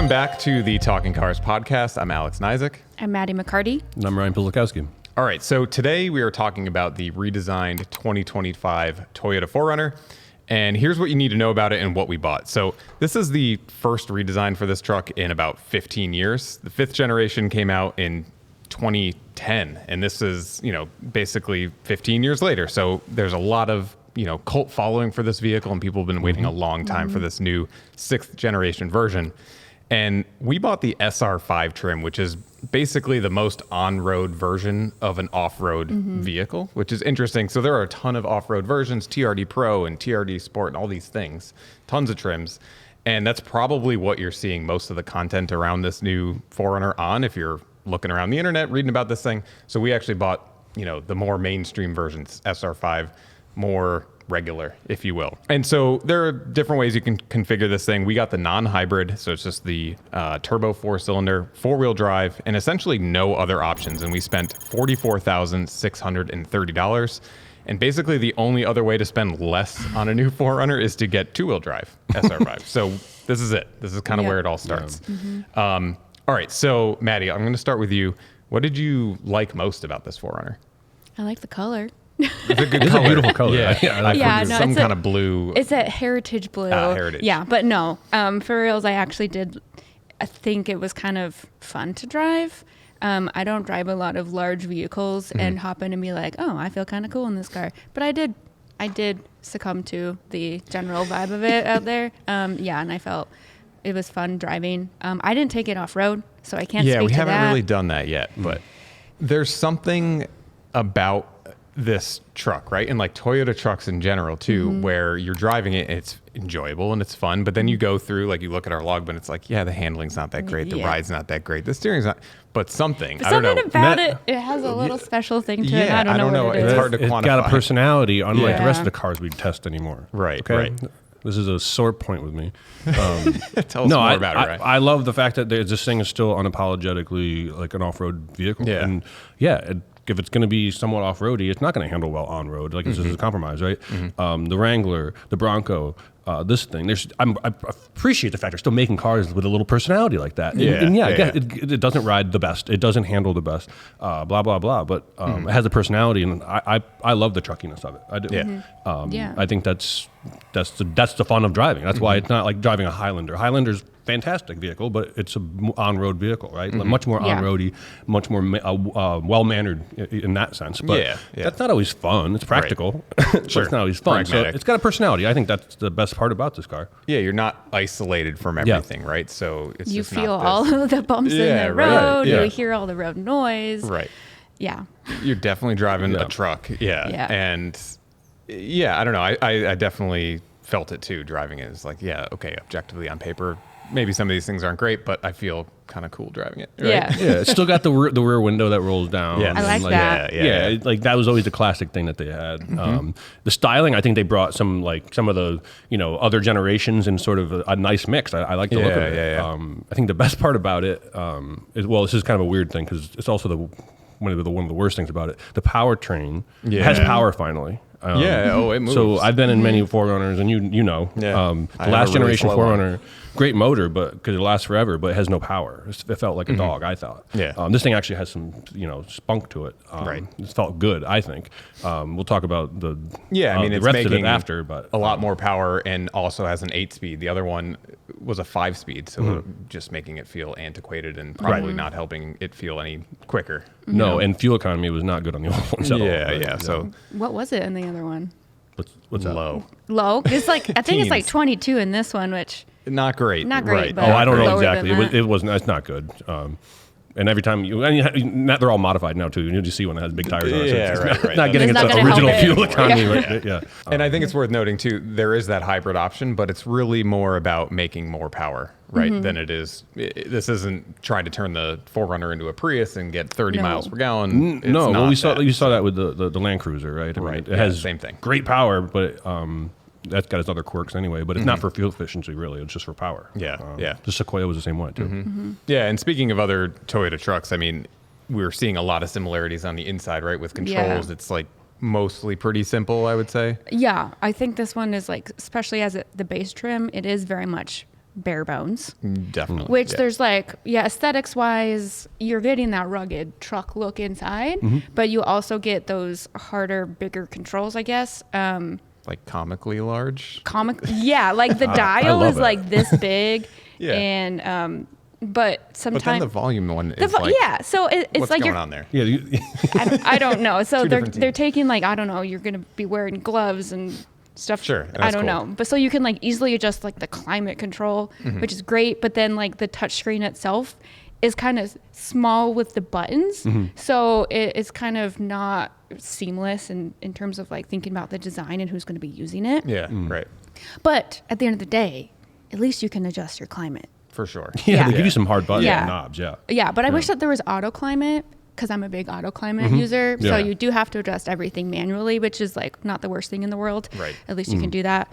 Welcome back to the Talking Cars podcast. I'm Alex Nizick. I'm Maddie McCarty. And I'm Ryan Pizlikowski. All right, so today we are talking about the redesigned 2025 Toyota 4Runner. And here's what you need to know about it and what we bought. So this is the first redesign for this truck in about 15 years. The fifth generation came out in 2010, and this is, basically 15 years later. So there's a lot of, cult following for this vehicle, and people have been waiting a long time for this new sixth generation version. And we bought the SR5 trim, which is basically the most on-road version of an off-road vehicle, which is interesting. So there are a ton of off-road versions, TRD Pro and TRD Sport and all these things, tons of trims. And that's probably what you're seeing most of the content around this new 4Runner on if you're looking around the internet, reading about this thing. So we actually bought, the more mainstream versions, SR5, more regular, if you will. And so there are different ways you can configure this thing. We got the non-hybrid, so it's just the turbo 4-cylinder, 4-wheel drive, and essentially no other options. And we spent $44,630. And basically the only other way to spend less on a new 4Runner is to get 2-wheel drive SR5. So this is it. This is kind of where it all starts. All right, so Maddie, I'm going to start with you. What did you like most about this 4Runner? I like the color. It's a good It's color. a beautiful color. Yeah, Some kind of blue. It's a heritage blue. Heritage. Yeah, but no. For reals, I think it was kind of fun to drive. I don't drive a lot of large vehicles and hop in and be like, oh, I feel kind of cool in this car. But I did succumb to the general vibe of it out there. And I felt it was fun driving. I didn't take it off-road, so I can't speak to that. Yeah, we haven't really done that yet, but there's something about this truck, right? And like Toyota trucks in general too, where you're driving it and it's enjoyable and it's fun, but then you go through, like you look at our logbook, it's like, yeah, the handling's not that great, the ride's not that great, the steering's not, but something, I don't know. Something about it has a little special thing to it. I don't know what it is. It's hard to quantify. It's got a personality, unlike the rest of the cars we test anymore. Right, okay? right. This is a sore point with me. Tell us more about it, right? I love the fact that this thing is still unapologetically like an off-road vehicle. Yeah. And if it's going to be somewhat off-roady, it's not going to handle well on-road. Like this is a compromise, right? The Wrangler, the Bronco, this thing. I appreciate the fact they're still making cars with a little personality like that. It doesn't ride the best. It doesn't handle the best. Blah blah blah. But it has a personality, and I love the truckiness of it. I do. I think that's the fun of driving. That's why it's not like driving a Highlander. Highlander's fantastic vehicle, but it's a on-road vehicle, right? Much more on-roady, much more well-mannered in that sense. But that's not always fun. It's practical, but it's not always fun. Pragmatic. So it's got a personality. I think that's the best part about this car. Yeah, you're not isolated from everything, right? So it's you just feel not all of the bumps in the road. Right. Yeah. You hear all the road noise. Right. Yeah. You're definitely driving a truck. Yeah. And I don't know. I definitely felt it too, driving it. It's like, objectively on paper, maybe some of these things aren't great, but I feel kind of cool driving it. Right? Yeah. It's still got the rear window that rolls down. Yeah. I like that. Like that was always a classic thing that they had. The styling, I think they brought some of the other generations in sort of a nice mix. I like the look of it. I think the best part about it is, well, this is kind of a weird thing because it's also one of the worst things about it. The powertrain has power finally. It moves. So I've been in many 4Runners, and you know, the last generation 4Runner, great motor, but because it lasts forever, but it has no power. It felt like a dog, I thought. This thing actually has some, spunk to it. It felt good, I think. We'll talk about the it's rest making of it after, but a lot more power, and also has an 8-speed. The other one was a 5-speed, so just making it feel antiquated and probably not helping it feel any quicker. No, and fuel economy was not good on the old ones at all. So what was it in the other one? What's that? Low? It's like, I think it's like 22 in this one, which... Not great. Right. But I don't know lower exactly. than that. It wasn't. It's not good. And every time they're all modified now too. You just see one that has big tires on it. It's not getting its original fuel economy. Right? And I think it's worth noting too, there is that hybrid option, but it's really more about making more power, right? Than it is. This isn't trying to turn the 4Runner into a Prius and get 30 miles per gallon. No, well, you saw that with the Land Cruiser, right? Right. It has same thing. Great power, but that's got its other quirks anyway. But it's not for fuel efficiency, really. It's just for power. The Sequoia was the same way too. Yeah, and speaking of other Toyota trucks, I mean, we're seeing a lot of similarities on the inside, right? With controls, it's like mostly pretty simple, I would say. Yeah, I think this one is like, especially as the base trim, it is very much bare bones. Definitely. Which there's like, aesthetics wise, you're getting that rugged truck look inside, but you also get those harder, bigger controls, I guess. Like comically large. Like the dial is like this big, Yeah. and but sometimes. But then the volume one is like, so it's what's like going you're. on there? Yeah, I don't know. So Two they're different they're teams. taking like, I don't know, you're gonna be wearing gloves and stuff. Sure, and I that's don't cool. know. But so you can like easily adjust like the climate control, which is great. But then like the touch screen itself is kind of small with the buttons. So it's kind of not seamless in terms of like thinking about the design and who's going to be using it. Yeah, right. But at the end of the day, at least you can adjust your climate. For sure. yeah, they Yeah. give you some hard buttons Yeah. and knobs. Yeah. Yeah, but I wish that there was auto climate because I'm a big auto climate user. Yeah. So you do have to adjust everything manually, which is like not the worst thing in the world. Right. At least you can do that.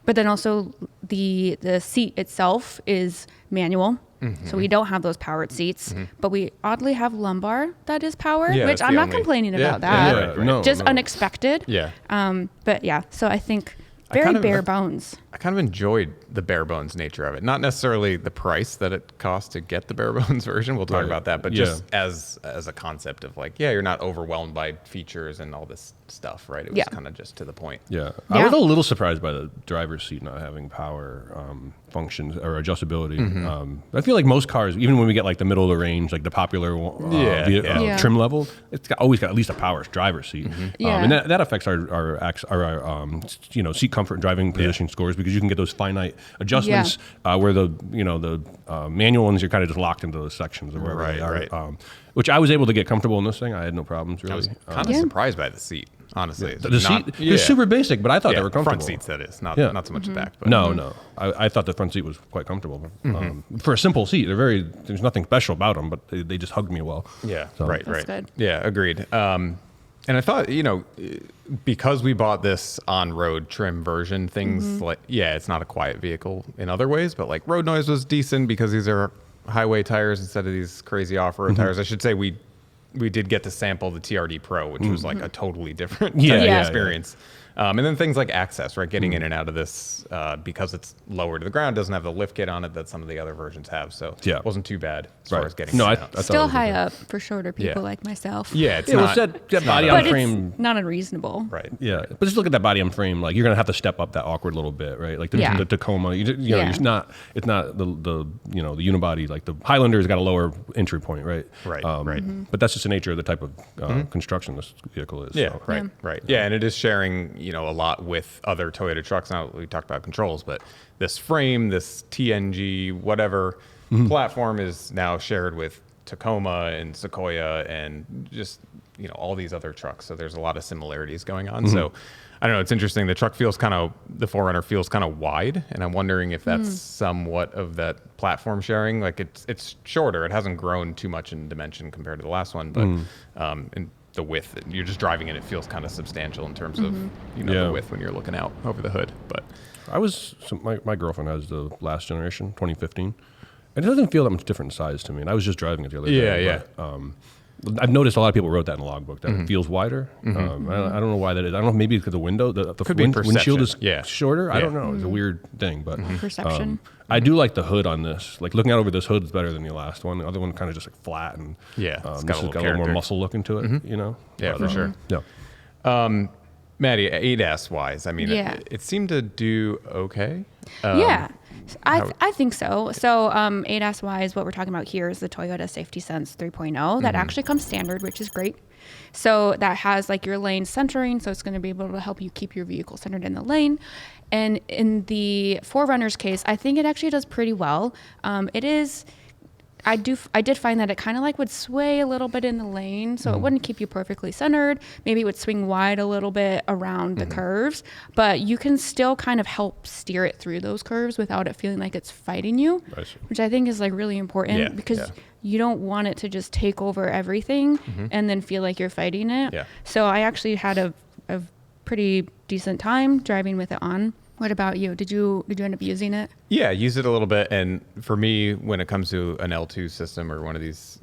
But then also the seat itself is manual. So we don't have those powered seats, but we oddly have lumbar that is powered, Yeah, which that's I'm the not only- complaining yeah, about yeah, that. right, right. No, Just no. unexpected. Yeah. But yeah, so I think I very kind of- bare bones. I kind of enjoyed the bare bones nature of it. Not necessarily the price that it costs to get the bare bones version. We'll talk Right. about that, but Yeah. just as a concept of like, you're not overwhelmed by features and all this stuff, right? It was Yeah. kind of just to the point. Yeah. I Yeah. was a little surprised by the driver's seat not having power functions or adjustability. I feel like most cars, even when we get like the middle of the range, like the popular Yeah. trim level, always got at least a power driver's seat. Yeah. And that affects our seat comfort and driving position scores because you can get those finite adjustments where the manual ones, you're kind of just locked into those sections or wherever Right, they are. right. Which I was able to get comfortable in this thing. I had no problems really. I was kind of surprised by the seat, honestly. It's The not- seat, they're super basic, but I thought they were comfortable. front seats, that is, not so much the back. But No. I thought the front seat was quite comfortable. For a simple seat, there's nothing special about them, but they just hugged me well. Yeah, So- right. That's good. Yeah, agreed. And I thought, because we bought this on-road trim version, things like, it's not a quiet vehicle in other ways, but like road noise was decent because these are highway tires instead of these crazy off-road tires. I should say we did get to sample the TRD Pro, which was like a totally different Yeah, type of yeah, experience. And then things like access, right? Getting in and out of this because it's lower to the ground, doesn't have the lift kit on it that some of the other versions have. So it wasn't too bad as far as getting No, in I and out. thought it Still was high okay. up for shorter people Yeah. like myself. Yeah, it's Yeah, well, not. that body But on frame. it's not unreasonable. Right. Yeah, but just look at that body on frame. Like you're gonna have to step up that awkward little bit, right? Like the Tacoma. You know, Yeah. it's not the the unibody. Like the Highlander's got a lower entry point, right? Right, Mm-hmm. right. But that's just the nature of the type of construction this vehicle is. Yeah, so. right, right. Yeah, and it is sharing, a lot with other Toyota trucks. Now we talked about controls, but this frame, this TNG, whatever platform is now shared with Tacoma and Sequoia and just, all these other trucks. So there's a lot of similarities going on. So I don't know. It's interesting. The 4Runner feels kind of wide, and I'm wondering if that's somewhat of that platform sharing. Like it's shorter. It hasn't grown too much in dimension compared to the last one, but in the width, you're just driving it. It feels kind of substantial in terms of the width when you're looking out over the hood. But My girlfriend has the last generation, 2015, and it doesn't feel that much different in size to me. And I was just driving it the other day. Yeah. But, I've noticed a lot of people wrote that in the logbook that it feels wider. I don't know why that is. I don't know. Maybe because the window, the Could be windshield is perception. shorter. I Yeah. don't know. It's a weird thing, but Perception. I do like the hood on this. Like looking out over this hood is better than the last one. The other one kind of just like flat and Yeah, it's got a this has little got a little more character. muscle look into it. Yeah, But, for sure. Yeah. Maddie, ADAS wise, I mean, Yeah. it seemed to do okay. Yeah, I think so. So ADAS wise, what we're talking about here is the Toyota Safety Sense 3.0 that actually comes standard, which is great. So that has like your lane centering, so it's going to be able to help you keep your vehicle centered in the lane. And in the 4Runner's case, I think it actually does pretty well. It is. I did find that it kind of like would sway a little bit in the lane, so it wouldn't keep you perfectly centered. Maybe it would swing wide a little bit around the curves, but you can still kind of help steer it through those curves without it feeling like it's fighting you, I see. which I think is like really important because you don't want it to just take over everything and then feel like you're fighting it. Yeah. So I actually had a pretty decent time driving with it on. What about you? Did you end up using it? Yeah, use it a little bit. And for me, when it comes to an L2 system or one of these,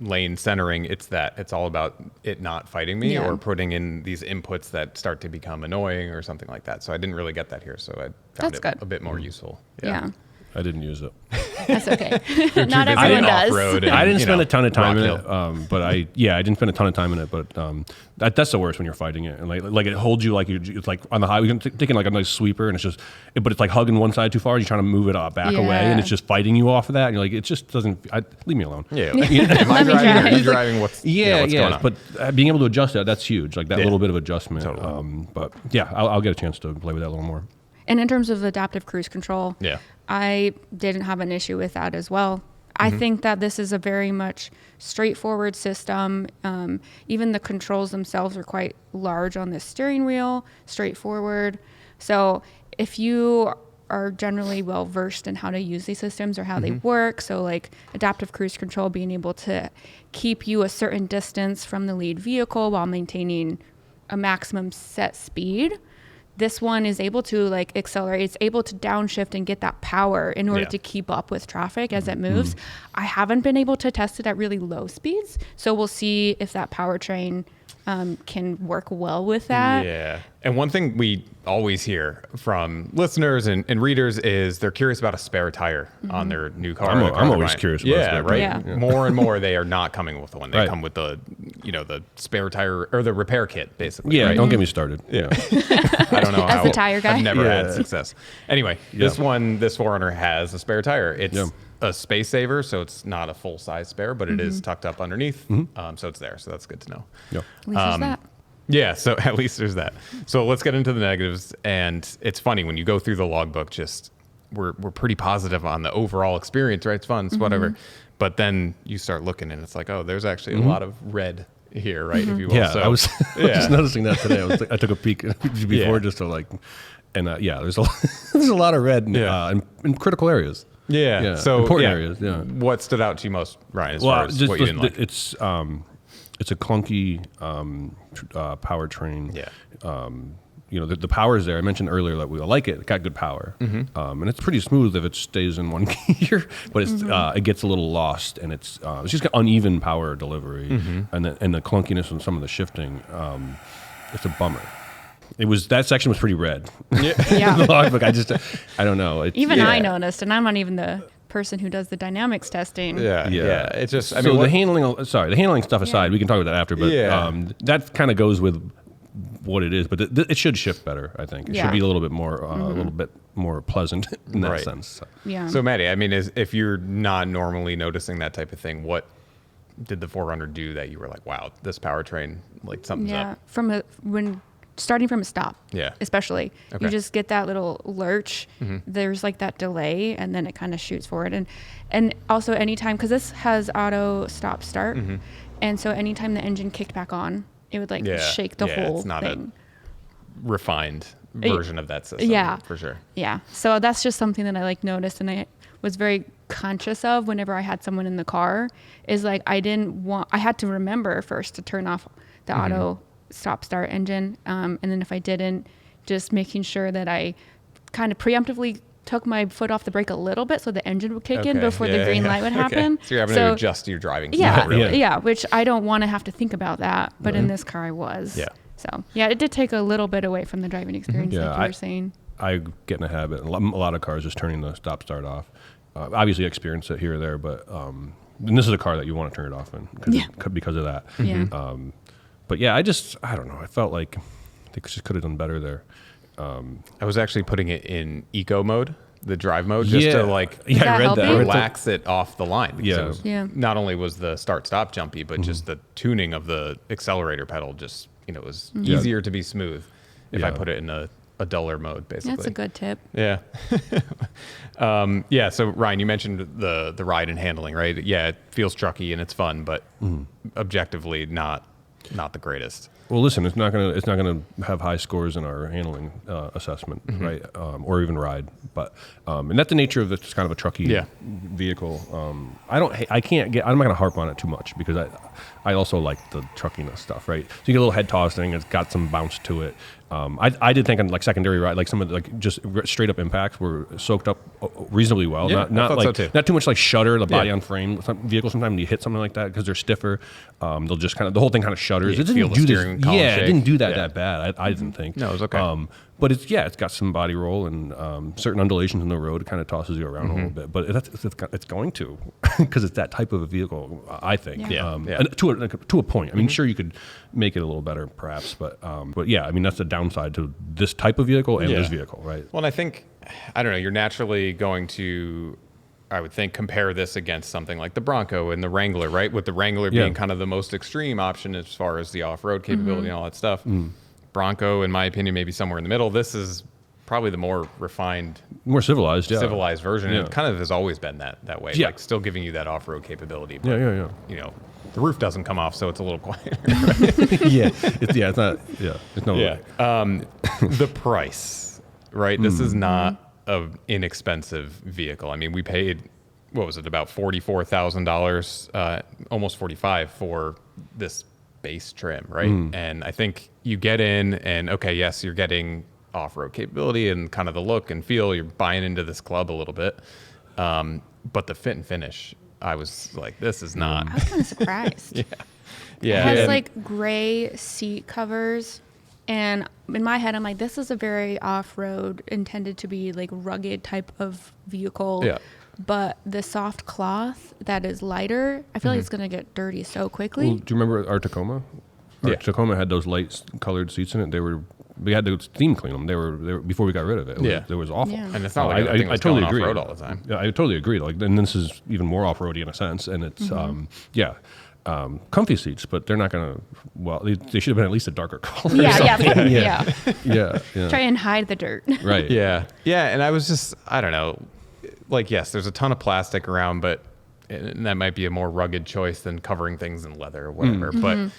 lane centering, it's all about it not fighting me Yeah. or putting in these inputs that start to become annoying or something like that. So I didn't really get that here. So I found That's it good. a bit more useful. Yeah. I didn't use it. That's okay. Not busy everyone does. off-road and, I didn't you spend know, a ton of time in rock it, but I didn't spend a ton of time in it. But that's the worst when you're fighting it, and like it holds you like it's like on the highway, you're taking like a nice sweeper, and but it's like hugging one side too far. You're trying to move it back away, and it's just fighting you off of that. And you're like, it just doesn't. Leave me alone. Yeah. Let me Are drive. you driving? What's going on? But being able to adjust that's huge. Like that little bit of adjustment. Totally. But yeah, I'll get a chance to play with that a little more. And in terms of adaptive cruise control, Yeah. I didn't have an issue with that as well. I think that this is a very much straightforward system. Even the controls themselves are quite large on the steering wheel, straightforward. So if you are generally well versed in how to use these systems or how they work, so like adaptive cruise control being able to keep you a certain distance from the lead vehicle while maintaining a maximum set speed, this one is able to like accelerate. It's able to downshift and get that power in order to keep up with traffic as it moves. I haven't been able to test it at really low speeds, so we'll see if that powertrain can work well with that. Yeah. And one thing we always hear from listeners and readers is they're curious about a spare tire on their new car. I'm always curious about a spare right. tire. Yeah. More and more they are not coming with one. They Right. come with the spare tire or the repair kit, basically. Yeah, right? don't get me started. Yeah. I don't know As how the tire guy? I've never Yeah. had success. Anyway, this 4Runner has a spare tire. It's a space saver, so it's not a full size spare, but it is tucked up underneath. So it's there. So that's good to know. Yep. At least there's that. Yeah, so at least there's that. So let's get into the negatives. And it's funny when you go through the logbook, just we're pretty positive on the overall experience, right? It's fun, it's whatever. But then you start looking and it's like, oh, there's actually a lot of red here, right? If you will. Yeah, So, I was just noticing that today. I took a peek before just to like, and there's there's a lot of red in critical areas. Yeah. So important areas. Yeah. What stood out to you most, Ryan, as far as what you didn't like? It's a clunky powertrain. Yeah. The power is there. I mentioned earlier that we like it. It got good power, and it's pretty smooth if it stays in one gear. But it gets a little lost, and it's just got uneven power delivery, and the clunkiness and some of the shifting. It's a bummer. That section was pretty red. Yeah. The logbook. I don't know. I noticed, and I'm not even the person who does the dynamics testing. Yeah. It's just, the handling stuff aside, we can talk about that after, but that kind of goes with what it is, but it should shift better, I think. It should be a little bit more pleasant in that sense. So. Yeah. So Maddie, if you're not normally noticing that type of thing, what did the 4Runner do that you were like, wow, this powertrain, like something's up? Starting from a stop, especially, Okay. you just get that little lurch. There's like that delay, and then it kind of shoots forward. And also anytime, because this has auto stop start, and so anytime the engine kicked back on, it would like shake the whole it's not thing. a refined version of that system. Yeah, for sure. Yeah, so that's just something that I like noticed, and I was very conscious of whenever I had someone in the car. Is like I had to remember first to turn off the auto stop start engine, and then if I didn't, just making sure that I kind of preemptively took my foot off the brake a little bit so the engine would kick in before the green light would happen. So you're having to adjust your driving. Which I don't want to have to think about that, but in this car I was. So it did take a little bit away from the driving experience, like you were saying. I get in a habit. A lot of cars just turning the stop start off. Obviously, I experienced it here or there, but and this is a car that you want to turn it off in because of that. But I don't know. I felt like they just could have done better there. I was actually putting it in eco mode, the drive mode, just to like I read that. Relax it off the line. Yeah. Not only was the start stop jumpy, but just the tuning of the accelerator pedal just it was easier to be smooth if I put it in a duller mode, basically. That's a good tip. Yeah. So Ryan, you mentioned the ride and handling, right? Yeah, it feels trucky and it's fun, but objectively not the greatest. Well, listen, it's not gonna have high scores in our handling assessment, right? Or even ride, but and that's the nature of this kind of a trucky vehicle. I'm not gonna harp on it too much because I also like the truckiness stuff, right? So you get a little head tossing, it's got some bounce to it. I did think on like secondary ride, like some of the, like just straight up impacts were soaked up reasonably well. Yeah, not too much like shudder, the body on frame. Some vehicles sometimes when you hit something like that because they're stiffer, they'll just the whole thing kind of shudders. It doesn't feel the do steering column Yeah, shake. it didn't do that bad. I didn't think. No, it was okay. But it's got some body roll and certain undulations in the road. It kind of tosses you around a little bit, but it's going to because it's that type of a vehicle. I think. Yeah. And to a point. I mean, sure you could make it a little better, perhaps, but yeah, I mean that's the downside to this type of vehicle and this vehicle, right? Well, and I think, I don't know, you're naturally going to, I would think, compare this against something like the Bronco and the Wrangler, right? With the Wrangler being kind of the most extreme option as far as the off-road capability and all that stuff. Bronco, in my opinion, maybe somewhere in the middle. This is probably the more refined, More civilized, civilized version. Yeah. And it kind of has always been that way. Yeah. Like still giving you that off-road capability. But, Yeah. you know, the roof doesn't come off, so it's a little quieter. It's not. Yeah, it's no. Yeah. The price, right? This is not an inexpensive vehicle. I mean, we paid, what was it, about $44,000, almost $45,000 for this base trim, right? And I think you get in and, okay, yes, you're getting off-road capability and kind of the look and feel. You're buying into this club a little bit. But the fit and finish, I was like, this is not. I was kind of surprised. Yeah. It has like gray seat covers. And in my head, I'm like, this is a very off-road, intended to be like rugged type of vehicle. Yeah. But the soft cloth that is lighter, I feel like it's going to get dirty so quickly. Well, do you remember our Tacoma? Our Tacoma had those light colored seats in it. We had to steam clean them. They were before we got rid of it. It was awful. Yeah. And it's not like I totally agree. off-road all the time. Yeah, I totally agree. Like, and this is even more off-roady in a sense. And it's comfy seats, but they're not going to. Well, they should have been at least a darker color. Yeah. yeah. Try and hide the dirt. Right. Yeah. And I was just, I don't know, like, yes, there's a ton of plastic around, but and that might be a more rugged choice than covering things in leather or whatever. But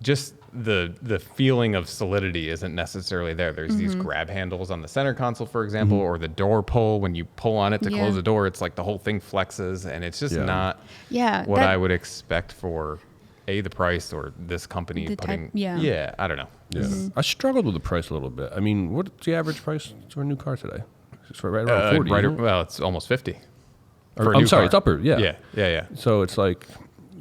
just the feeling of solidity isn't necessarily there. There's these grab handles on the center console, for example, or the door pull. When you pull on it to close the door, it's like the whole thing flexes, and it's just not what I would expect for the price or this company The putting. type, I don't know. Yeah. I struggled with the price a little bit. I mean, what's the average price for a new car today? It's right around 40. Well, it's almost 50. Or, I'm sorry, it's upper. Yeah. Yeah. So it's like,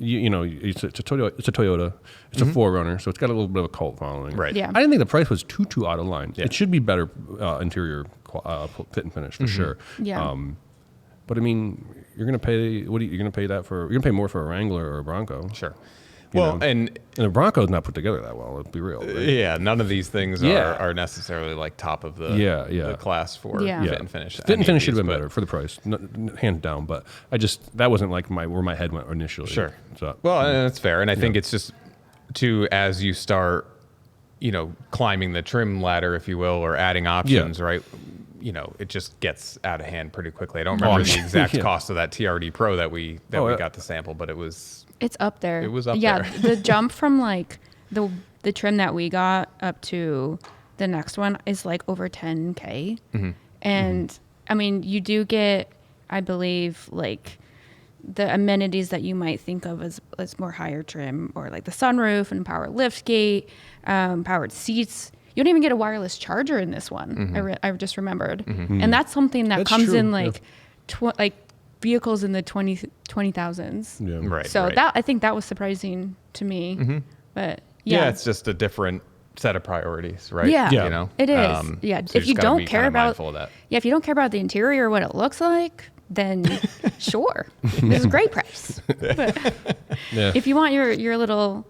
it's a Toyota. It's a 4Runner, so it's got a little bit of a cult following. Right. Yeah. I didn't think the price was too out of line. Yeah. It should be better interior fit and finish for sure. Yeah. But I mean, you're gonna pay. You're gonna pay that for? You're gonna pay more for a Wrangler or a Bronco. Sure. You Well, know? and the Bronco's not put together that well. Let's be real. Right? yeah, none of these things are necessarily like top of the the class for fit and finish. Fit and finish should have been better for the price, hands down. But that wasn't like where my head went initially. Sure. So, well, and that's fair, and I think it's just as you start, climbing the trim ladder, if you will, or adding options, right? It just gets out of hand pretty quickly. I don't remember the exact cost of that TRD Pro that we got to sample, but it was. It's up there. It was up there. Yeah, the jump from like the trim that we got up to the next one is like over 10K. And I mean, you do get, I believe, like the amenities that you might think of as more higher trim, or like the sunroof and power liftgate, powered seats. You don't even get a wireless charger in this one. I just remembered. And that's something that comes true. in like vehicles in the 20,000s. Yeah. Right. So right. that, I think that was surprising to me. But it's just a different set of priorities, right? Yeah. It is. So if you don't care about if you don't care about the interior or what it looks like, then sure, this is a great price. But if you want your little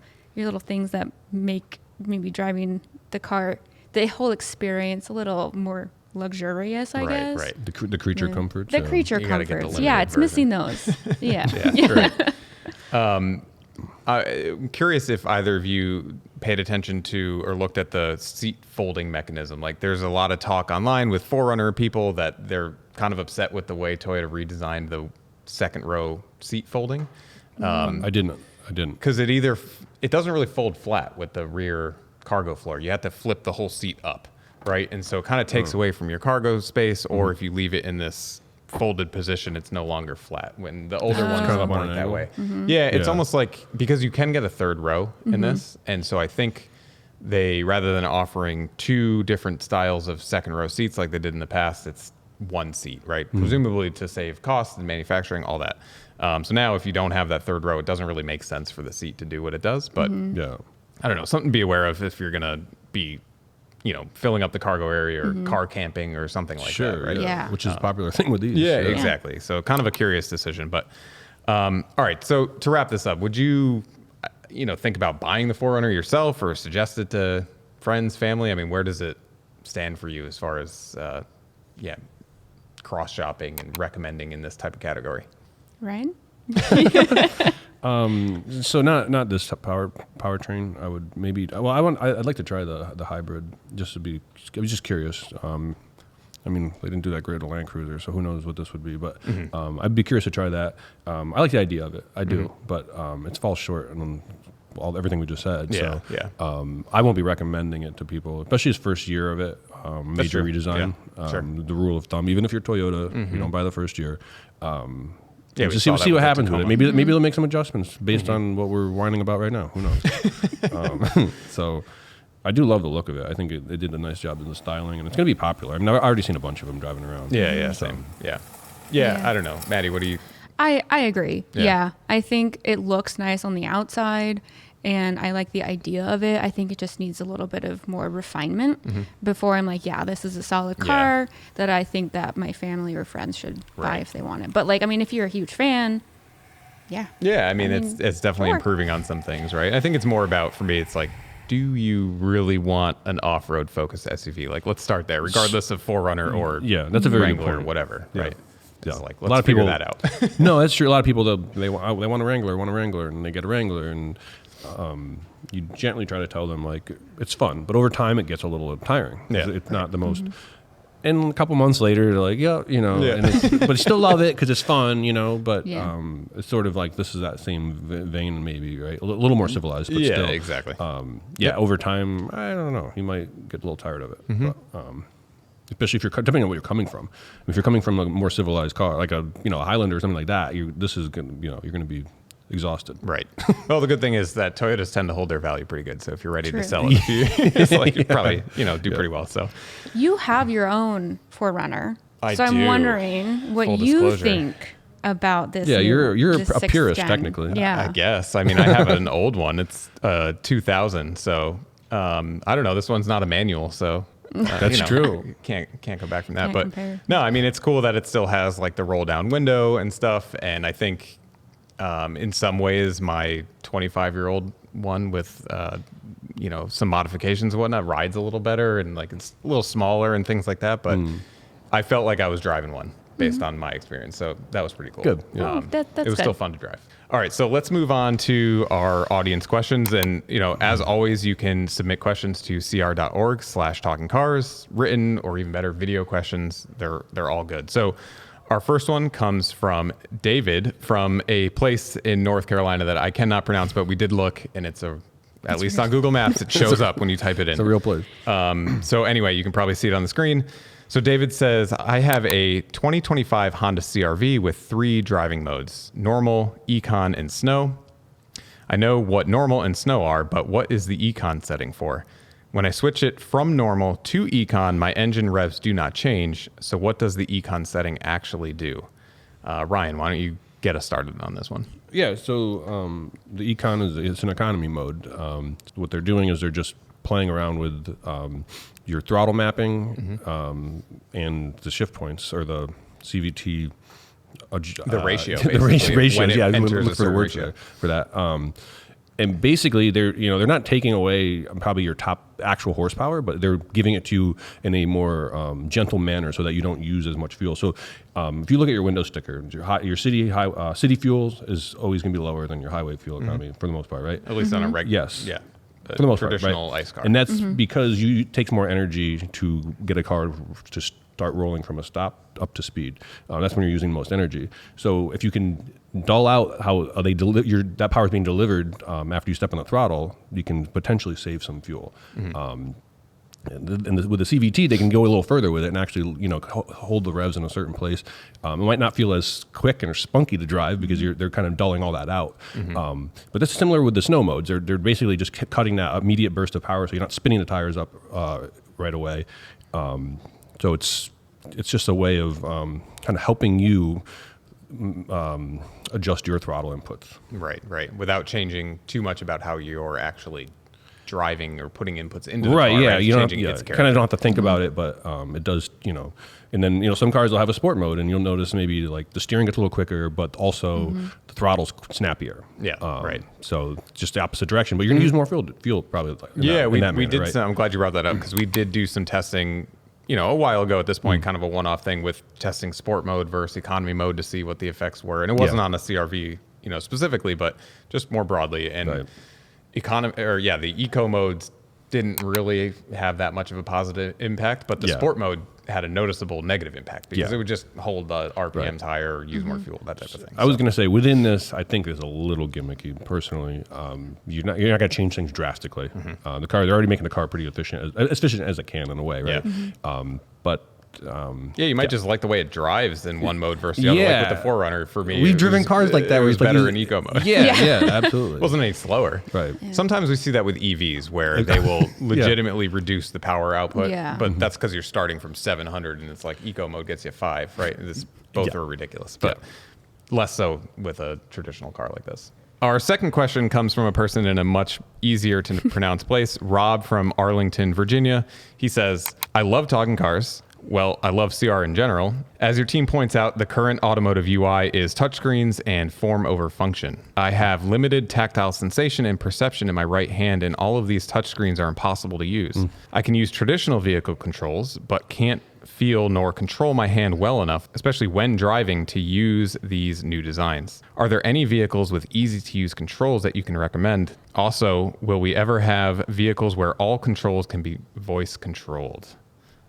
things that make maybe driving the car, the whole experience a little more luxurious, I guess. Right. The creature comforts. The creature You gotta get the comforts. limited It's version. missing those. Yeah. Right. I'm curious if either of you paid attention to or looked at the seat folding mechanism. Like, there's a lot of talk online with 4Runner people that they're kind of upset with the way Toyota redesigned the second row seat folding. I didn't. Because it doesn't really fold flat with the rear cargo floor. You have to flip the whole seat up, right? And so it kind of takes away from your cargo space, or if you leave it in this folded position, it's no longer flat. When the older ones kind of up on weren't an that angle. way. Yeah, it's almost like, because you can get a third row in this, and so I think they, rather than offering two different styles of second row seats like they did in the past, it's one seat, right? Presumably to save costs and manufacturing, all that. So now if you don't have that third row, it doesn't really make sense for the seat to do what it does. But I don't know, something to be aware of if you're gonna be, filling up the cargo area or car camping or something like that, right? Yeah. Which is a popular thing with these. Yeah, exactly. So kind of a curious decision, but all right. So to wrap this up, would you, think about buying the 4Runner yourself or suggest it to friends, family? I mean, where does it stand for you as far as, cross shopping and recommending in this type of category? Ryan? So not this powertrain. I would maybe. Well, I'd like to try the hybrid just to be. I was just curious. I mean, they didn't do that great at a Land Cruiser, so who knows what this would be. But I'd be curious to try that. I like the idea of it. I do, but it falls short on everything we just said. Yeah, so I won't be recommending it to people, especially his first year of it. Major redesign. Yeah, sure. The rule of thumb, even if you're Toyota, you don't buy the first year. Yeah, just see what happens with it. Maybe they'll make some adjustments based on what we're whining about right now. Who knows? So I do love the look of it. I think they did a nice job in the styling, and it's going to be popular. I mean, I've already seen a bunch of them driving around. Yeah, same. Yeah. I don't know, Maddie. What do you? I agree. Yeah. Yeah. I think it looks nice on the outside, and I like the idea of it. I think it just needs a little bit of more refinement before I'm like, yeah, this is a solid car that I think that my family or friends should buy if they want it. But if you're a huge fan, Yeah, I mean it's definitely improving on some things, right? I think it's more about, for me, it's like, do you really want an off-road focused SUV? Like, let's start there, regardless of 4Runner or that's a very Wrangler good or point. whatever, right? Yeah. It's like, A lot let's of figure people- that out. No, that's true. A lot of people they want a Wrangler, and they get a Wrangler, and you gently try to tell them like it's fun, but over time it gets a little tiring. Yeah. It's not the most. And a couple months later, they're like, and but still love it because it's fun, But it's sort of like this is that same vein, maybe, right? A little more civilized, but Yeah, still, exactly. Over time, I don't know. You might get a little tired of it, but, especially if depending on where you're coming from. If you're coming from a more civilized car, like a Highlander or something like that, you're going to be exhausted. Right. Well, the good thing is that Toyotas tend to hold their value pretty good. So if you're ready True. to sell it, it's like you probably do pretty well. So you have your own 4Runner. I so I'm do. wondering what Full you disclosure. think about this. Yeah, you're this a sixth purist gen. technically. Yeah. I guess. I mean, I have an old one. It's 2000. So I don't know. This one's not a manual, so. That's true. Can't go back from that. Can't But compare. no, I mean, it's cool that it still has like the roll down window and stuff. And I think in some ways my 25-year-old one with some modifications and whatnot rides a little better, and like it's a little smaller and things like that. But I felt like I was driving one based on my experience. So that was pretty cool. Good. Yeah. Oh, that's it was good. still fun to drive. All right, so let's move on to our audience questions. And, as always, you can submit questions to cr.org/talkingcars, written or even better, video questions. They're all good. So our first one comes from David from a place in North Carolina that I cannot pronounce, but we did look, and at least on Google Maps, it shows up when you type it in. It's a real place. So anyway, you can probably see it on the screen. So David says, I have a 2025 Honda CR-V with 3 driving modes: normal, Econ, and snow. I know what normal and snow are, but what is the Econ setting for? When I switch it from normal to Econ, my engine revs do not change. So what does the Econ setting actually do? Ryan, why don't you get us started on this one? Yeah, so the Econ it's an economy mode. What they're doing is they're just playing around with your throttle mapping and the shift points, or the CVT. The ratio, the basically, ratios. when it Yeah, enters look a for the certain word ratio. for that. And basically, they're not taking away probably your top actual horsepower, but they're giving it to you in a more gentle manner so that you don't use as much fuel. So if you look at your window sticker, your city fuels is always going to be lower than your highway fuel economy for the most part, right? At least on a regular, Yes. yeah, For the most part, traditional right? ICE car. And that's because it takes more energy to get a car to start rolling from a stop up to speed. That's when you're using the most energy. So if you can dull out how that power is being delivered after you step on the throttle, you can potentially save some fuel. And with the CVT, they can go a little further with it and actually, hold the revs in a certain place. It might not feel as quick and spunky to drive because they're kind of dulling all that out. But this is similar with the snow modes. They're basically just cutting that immediate burst of power, so you're not spinning the tires up right away. So it's just a way of kind of helping you adjust your throttle inputs. Right, without changing too much about how you're actually driving or putting inputs into the Right, car. yeah, It's you don't changing its kind of character. don't have to think about it, but it does, And then some cars will have a sport mode, and you'll notice maybe like the steering gets a little quicker, but also the throttle's snappier. Yeah, right. So just the opposite direction, but you're gonna use more fuel probably. We did. Right? I'm glad you brought that up because we did do some testing. A while ago at this point, kind of a one-off thing with testing sport mode versus economy mode to see what the effects were, and it wasn't on a CRV, specifically, but just more broadly. And Right. the eco modes didn't really have that much of a positive impact, but the Yeah. sport mode had a noticeable negative impact because Yeah. it would just hold the RPMs higher, use more fuel, that type of thing. I was going to say within this, I think is a little gimmicky. Personally, you're not going to change things drastically. The car, they're already making the car pretty efficient, as efficient as it can in a way, right? Yeah. But you might just like the way it drives in one mode versus the other. Like with the 4Runner, for me, we've it driven was- cars like that. It Where was it's like better in eco mode. Yeah, absolutely. It wasn't any slower. Right. Sometimes we see that with EVs where they will legitimately reduce the power output, Yeah. but that's because you're starting from 700 and it's like eco mode gets you 5, right? Both are ridiculous, but less so with a traditional car like this. Our second question comes from a person in a much easier to pronounce place, Rob from Arlington, Virginia. He says, I love talking cars. Well, I love CR in general. As your team points out, the current automotive UI is touchscreens and form over function. I have limited tactile sensation and perception in my right hand, and all of these touchscreens are impossible to use. I can use traditional vehicle controls, but can't feel nor control my hand well enough, especially when driving, to use these new designs. Are there any vehicles with easy-to-use controls that you can recommend? Also, will we ever have vehicles where all controls can be voice controlled?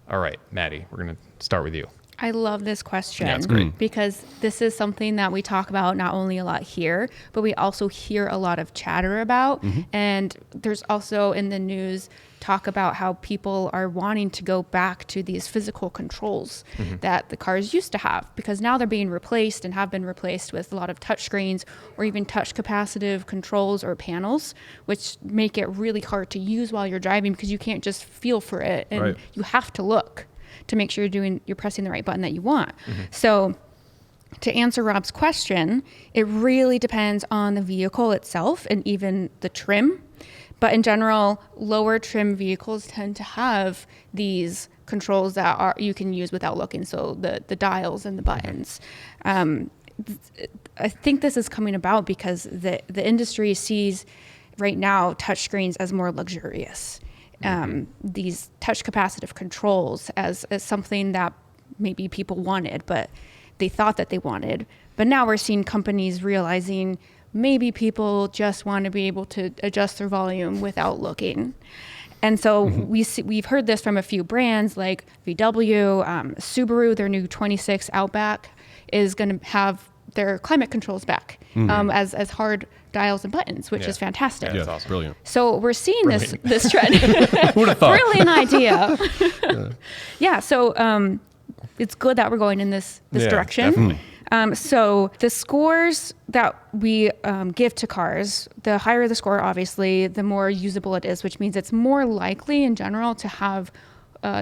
All right, Maddie, we're going to start with you. I love this question. Yeah, it's great. Because this is something that we talk about not only a lot here, but we also hear a lot of chatter about. And there's also in the news talk about how people are wanting to go back to these physical controls that the cars used to have, because now they're being replaced and have been replaced with a lot of touch screens or even touch capacitive controls or panels, which make it really hard to use while you're driving because you can't just feel for it and you have to look to make sure you're pressing the right button that you want. So to answer Rob's question, it really depends on the vehicle itself and even the trim. But in general, lower trim vehicles tend to have these controls that you can use without looking. So the dials and the buttons. I think this is coming about because the industry sees right now touchscreens as more luxurious. These touch capacitive controls as something that maybe people wanted, but they thought that they wanted. But now we're seeing companies realizing maybe people just want to be able to adjust their volume without looking. And so we've heard this from a few brands like VW, Subaru, their new 26 Outback is going to have their climate controls back as hard dials and buttons, which is fantastic. Yeah, that's awesome. Brilliant. So we're seeing this trend. Who would have thought? Brilliant idea. So it's good that we're going in this direction. Definitely. So the scores that we give to cars, the higher the score, obviously, the more usable it is, which means it's more likely in general to have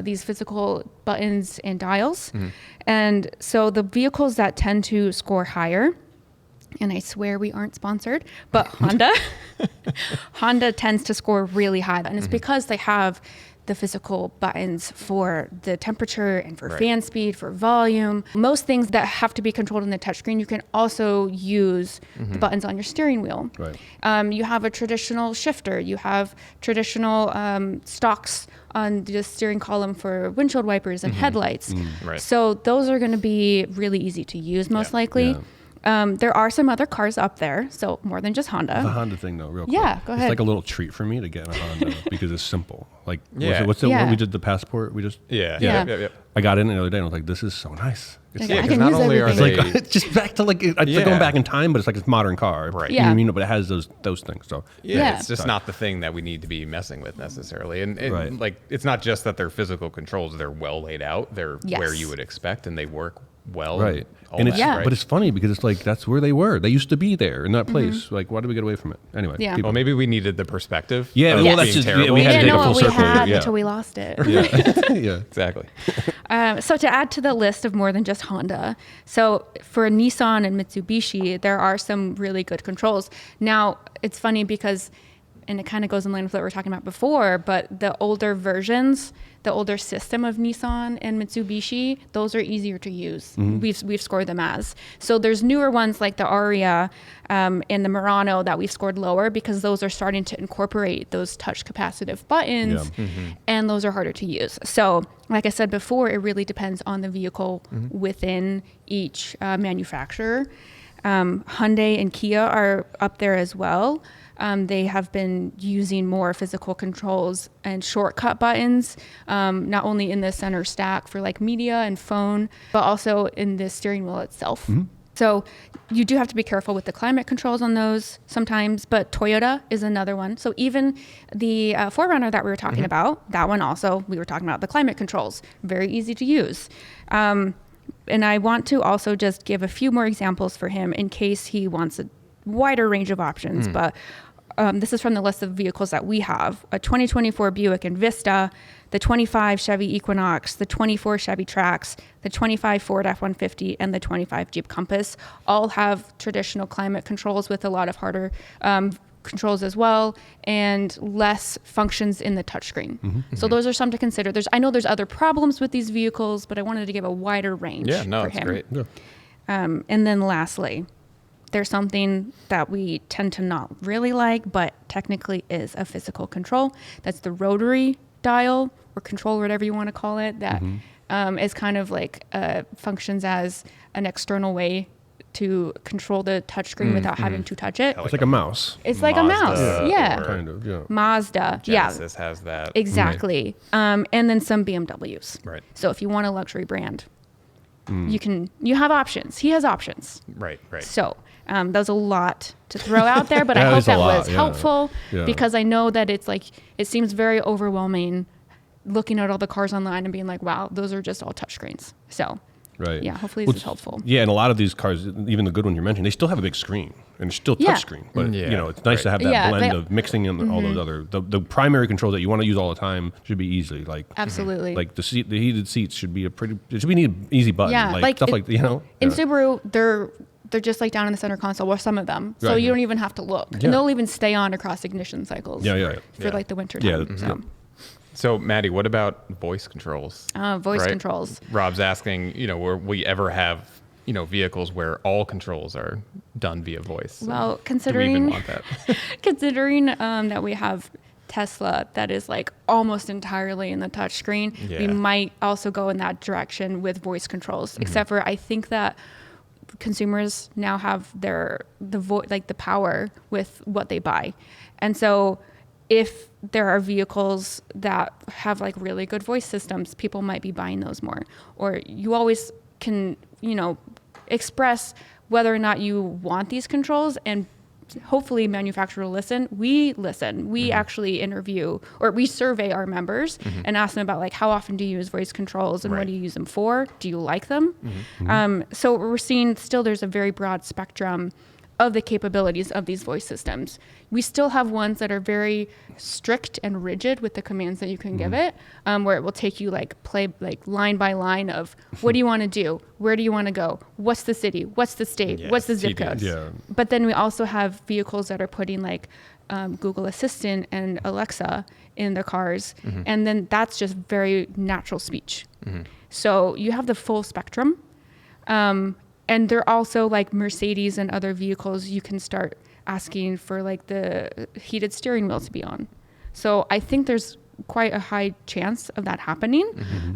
these physical buttons and dials. And so the vehicles that tend to score higher, and I swear we aren't sponsored, but Honda tends to score really high. And it's because they have the physical buttons for the temperature and for fan speed, for volume. Most things that have to be controlled in the touchscreen, you can also use the buttons on your steering wheel. Right. You have a traditional shifter. You have traditional stalks on the steering column for windshield wipers and headlights. Right. So those are going to be really easy to use, most likely. There are some other cars up there, so more than just Honda. The Honda thing, though, real quick. Yeah, go ahead. It's like a little treat for me to get in a Honda because it's simple. Like, Yeah. what's the Yeah. one we did the passport? We just Yeah. I got in the other day and I was like, this is so nice. It's Like, Yeah, I because can not use only are everything. they like it's just back to like it's like Yeah. going back in time, but it's like a modern car, Right. Yeah. But it has those things. So Yeah. It's just not the thing that we need to be messing with necessarily. And Right. like, it's not just that they're physical controls; they're well laid out. They're Yes. where you would expect, and they work well. right, all and that, it's Yeah. right? but it's funny because it's like that's where they were. They used to be there in that place. Like, why did we get away from it? Anyway, Yeah. keep Well, going. maybe we needed the perspective. Yeah, of well, being that's just- terrible. we We had to didn't take know a full what we circle. had Yeah. until we lost it. yeah. Exactly. So to add to the list of more than just Honda, so for Nissan and Mitsubishi, there are some really good controls. Now, it's funny because and it kind of goes in line with what we were talking about before, but the older versions, the older system of Nissan and Mitsubishi, those are easier to use. We've scored them as. So there's newer ones like the Aria and the Murano that we've scored lower because those are starting to incorporate those touch capacitive buttons, and those are harder to use. So like I said before, it really depends on the vehicle within each manufacturer. Hyundai and Kia are up there as well. They have been using more physical controls and shortcut buttons, not only in the center stack for like media and phone, but also in the steering wheel itself. So you do have to be careful with the climate controls on those sometimes, but Toyota is another one. So even the 4Runner that we were talking about, that one also, we were talking about the climate controls, very easy to use. And I want to also just give a few more examples for him in case he wants a wider range of options. But this is from the list of vehicles that we have. A 2024 Buick Envista, the 25 Chevy Equinox, the 24 Chevy Trax, the 25 Ford F-150, and the 25 Jeep Compass all have traditional climate controls with a lot of harder controls as well, and less functions in the touchscreen. So those are some to consider. I know there's other problems with these vehicles, but I wanted to give a wider range for that's him. great. And then lastly, there's something that we tend to not really like, but technically is a physical control. That's the rotary dial or control, whatever you want to call it, that is kind of like functions as an external way to control the touchscreen without having to touch it. It's like a mouse. It's like a mouse, yeah. Kind of, yeah. Mazda, Genesis has that. exactly. And then some BMWs. Right. So if you want a luxury brand, you have options. He has options. Right. So that was a lot to throw out there, but I That hope is a that lot, was yeah. helpful Yeah. because I know that it's like, it seems very overwhelming looking at all the cars online and being like, wow, those are just all touchscreens. So Right. yeah, hopefully this is helpful. Yeah, and a lot of these cars, even the good one you mentioned, they still have a big screen and it's still Yeah. touchscreen. But Yeah, you know, it's nice to have that Yeah, blend they- of mixing in all those other the primary controls that you want to use all the time should be easily Absolutely. like the heated seats should be it should be an easy button. Yeah, like like stuff it- like you know. In yeah. Subaru, they're just like down in the center console, or some of them. So Right. you don't even have to look. Yeah. And they'll even stay on across ignition cycles Yeah. for like the winter Yeah, time. yeah. So, Maddie, what about voice controls? Voice Right? controls. Rob's asking, will we ever have, vehicles where all controls are done via voice? Well, Do we considering even want that? considering that we have Tesla that is like almost entirely in the touchscreen, we Yeah. might also go in that direction with voice controls. Except for I think that consumers now have the power with what they buy, and so if there are vehicles that have like really good voice systems, people might be buying those more. Or you always can, express whether or not you want these controls, and hopefully manufacturer will listen. We listen. We actually interview, or we survey our members and ask them about like, how often do you use voice controls and Right. what do you use them for? Do you like them? So we're seeing still there's a very broad spectrum of the capabilities of these voice systems. We still have ones that are very strict and rigid with the commands that you can give it, where it will take you play line by line of what do you want to do? Where do you want to go? What's the city? What's the state? Yeah, What's the it's zip tedious. code? Yeah. But then we also have vehicles that are putting Google Assistant and Alexa in the cars, and then that's just very natural speech. So you have the full spectrum. And they're also like Mercedes and other vehicles, you can start asking for like the heated steering wheel to be on. So I think there's quite a high chance of that happening.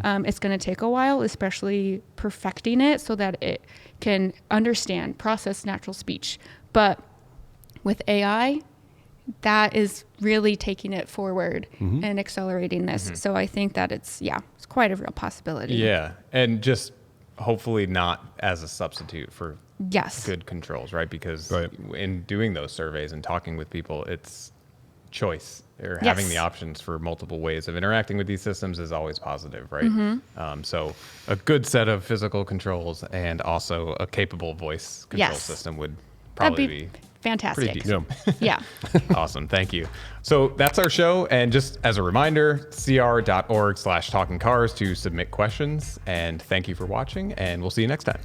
It's going to take a while, especially perfecting it so that it can understand, process natural speech. But with AI, that is really taking it forward and accelerating this. So I think that it's quite a real possibility. Yeah. And just hopefully not as a substitute for Yes. good controls, right? Because Right. in doing those surveys and talking with people, it's choice, or having the options for multiple ways of interacting with these systems is always positive, right? So a good set of physical controls and also a capable voice control Yes. system would That'd probably be be fantastic. pretty decent. Yeah. Yeah. Awesome. Thank you. So that's our show. And just as a reminder, cr.org/talkingcars to submit questions. And thank you for watching, and we'll see you next time.